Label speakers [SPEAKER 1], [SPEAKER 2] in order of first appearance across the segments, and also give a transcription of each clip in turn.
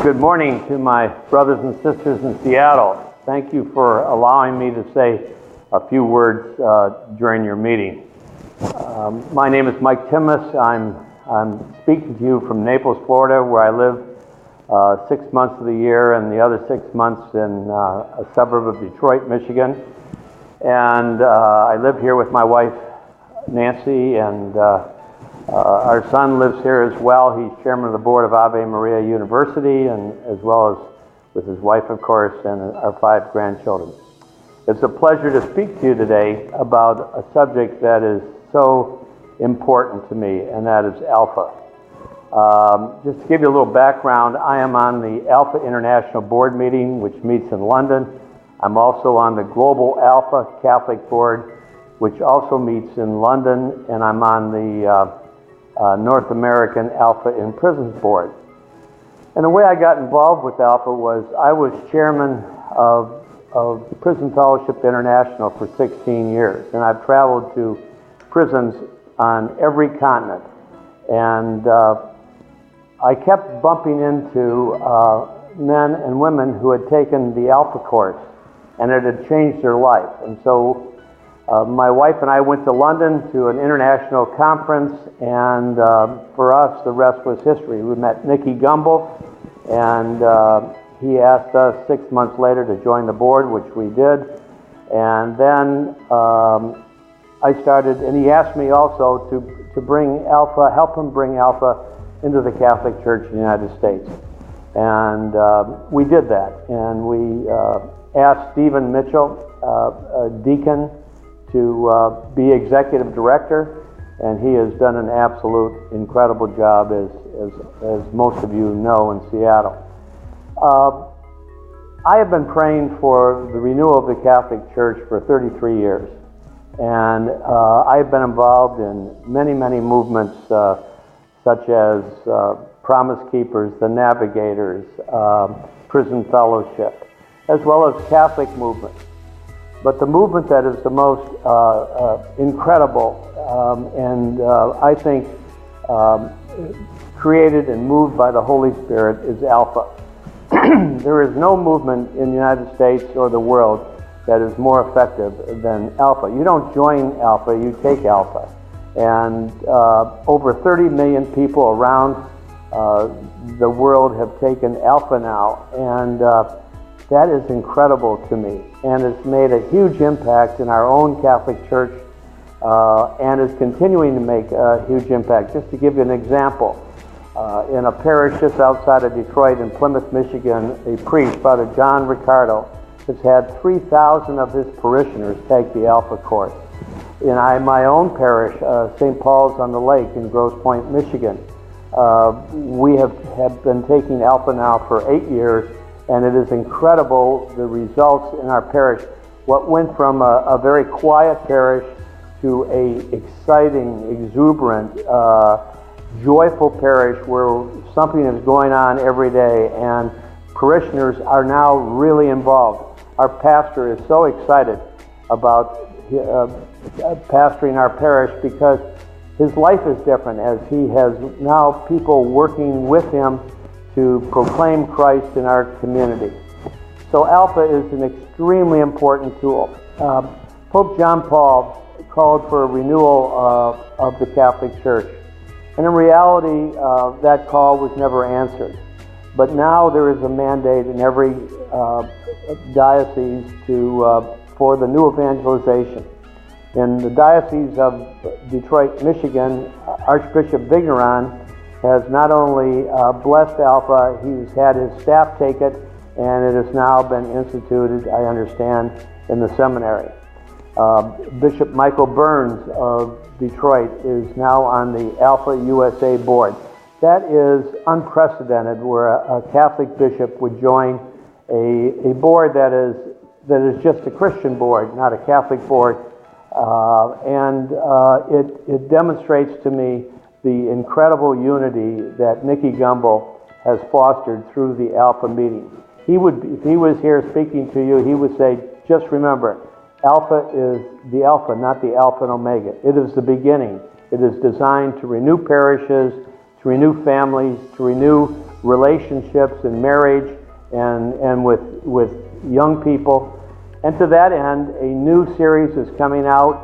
[SPEAKER 1] Good morning to my brothers and sisters in Seattle. Thank you for allowing me to say a few words during your meeting. My name is Mike Timmis. I'm speaking to you from Naples, Florida, where I live 6 months of the year and the other 6 months in a suburb of Detroit, Michigan. And I live here with my wife, Nancy, and our son lives here as well. He's chairman of the board of Ave Maria University, and as well as with his wife, of course, and our 5 grandchildren. It's a pleasure to speak to you today about a subject that is so important to me, and that is Alpha. Just to give you a little background, I am on the Alpha International Board meeting, which meets in London. I'm also on the Global Alpha Catholic Board, which also meets in London, and I'm on the North American Alpha in Prisons Board. And the way I got involved with Alpha was I was chairman of Prison Fellowship International for 16 years, and I've traveled to prisons on every continent. And I kept bumping into men and women who had taken the Alpha course, and it had changed their life. And so my wife and I went to London to an international conference, and for us, the rest was history. We met Nicky Gumbel, and he asked us 6 months later to join the board, which we did. And then I started, and he asked me also to bring Alpha, help him bring Alpha into the Catholic Church in the United States. And we did that, and we asked Stephen Mitchell, a deacon, to be executive director, and he has done an absolute incredible job, as most of you know, in Seattle. I have been praying for the renewal of the Catholic Church for 33 years, and I've been involved in many movements such as Promise Keepers, the Navigators, Prison Fellowship, as well as Catholic movements. But the movement that is the most incredible and I think created and moved by the Holy Spirit is Alpha. There is no movement in the United States or the world that is more effective than Alpha. You don't join Alpha, you take Alpha. And over 30 million people around the world have taken Alpha now, and that is incredible to me, and it's made a huge impact in our own Catholic Church, and is continuing to make a huge impact. Just to give you an example, in a parish just outside of Detroit in Plymouth, Michigan, a priest, Father John Ricardo, has had 3,000 of his parishioners take the Alpha course. In my own parish, St. Paul's on the Lake in Grosse Pointe, Michigan, we have been taking Alpha now for 8 years, and it is incredible the results in our parish. What went from a very quiet parish to a exciting, exuberant, joyful parish where something is going on every day, and parishioners are now really involved. Our pastor is so excited about pastoring our parish because his life is different, as he has now people working with him to proclaim Christ in our community. So Alpha is an extremely important tool. Pope John Paul called for a renewal of the Catholic Church. And in reality, that call was never answered. But now there is a mandate in every diocese for the new evangelization. In the Diocese of Detroit, Michigan, Archbishop Vigneron has not only blessed Alpha, he's had his staff take it, and it has now been instituted, I understand, in the seminary. Bishop Michael Burns of Detroit is now on the Alpha USA board. That is unprecedented, where a Catholic bishop would join a board that is just a Christian board, not a Catholic board. It demonstrates to me the incredible unity that Nicky Gumbel has fostered through the Alpha meetings. If he was here speaking to you, he would say, just remember, Alpha is the Alpha, not the Alpha and Omega. It is the beginning. It is designed to renew parishes, to renew families, to renew relationships and marriage and with young people. And to that end, a new series is coming out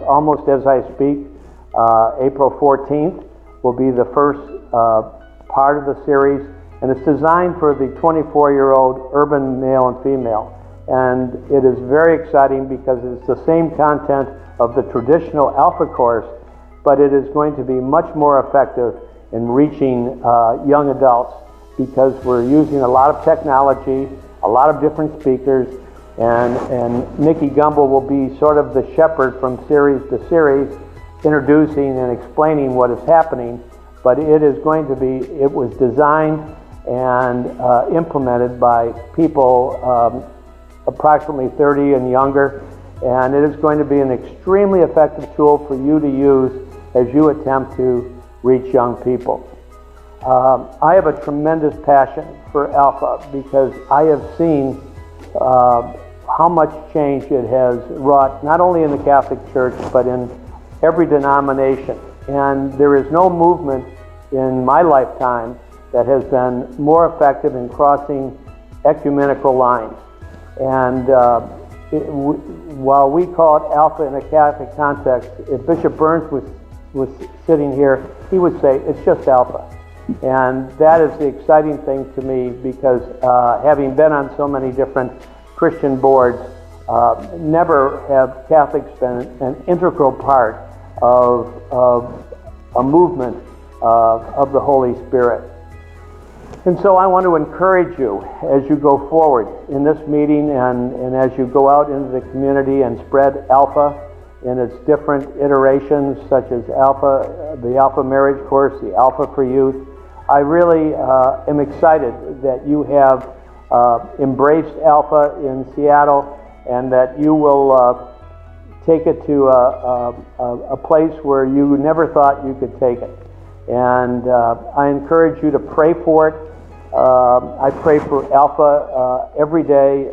[SPEAKER 1] almost as I speak. April 14th will be the first part of the series, and it's designed for the 24-year-old urban male and female. And it is very exciting because it's the same content of the traditional Alpha course, but it is going to be much more effective in reaching young adults because we're using a lot of technology, a lot of different speakers, and Nikki Gumbel will be sort of the shepherd from series to series, introducing and explaining what is happening. But it was designed and implemented by people approximately 30 and younger, and it is going to be an extremely effective tool for you to use as you attempt to reach young people. I have a tremendous passion for Alpha because I have seen how much change it has wrought, not only in the Catholic Church, but in every denomination. And there is no movement in my lifetime that has been more effective in crossing ecumenical lines. And while we call it Alpha in a Catholic context, if Bishop Burns was sitting here, he would say it's just Alpha. And that is the exciting thing to me because having been on so many different Christian boards, never have Catholics been an integral part of a movement of the Holy Spirit. And so I want to encourage you as you go forward in this meeting and as you go out into the community and spread Alpha in its different iterations, such as Alpha, the Alpha Marriage Course, the Alpha for Youth. I really am excited that you have embraced Alpha in Seattle and that you will take it to a place where you never thought you could take it. And I encourage you to pray for it. I pray for Alpha every day.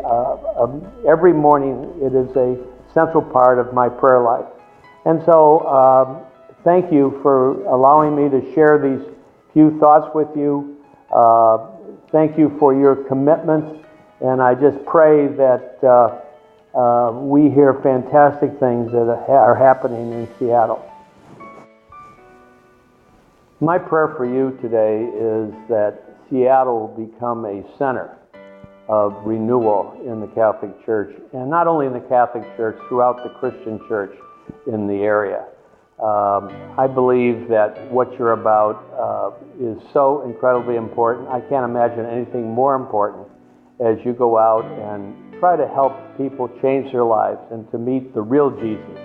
[SPEAKER 1] Every morning it is a central part of my prayer life. And so thank you for allowing me to share these few thoughts with you. Thank you for your commitment, and I just pray that we hear fantastic things that are happening in Seattle. My prayer for you today is that Seattle will become a center of renewal in the Catholic Church, and not only in the Catholic Church, throughout the Christian church in the area. I believe that what you're about is so incredibly important. I can't imagine anything more important as you go out and try to help people change their lives and to meet the real Jesus,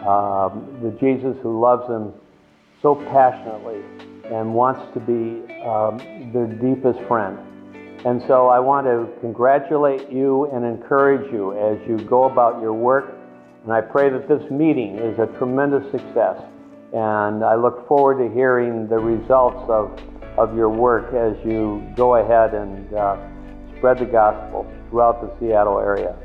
[SPEAKER 1] the Jesus who loves them so passionately and wants to be their deepest friend. And so I want to congratulate you and encourage you as you go about your work. And I pray that this meeting is a tremendous success. And I look forward to hearing the results of your work as you go ahead and spread the gospel throughout the Seattle area.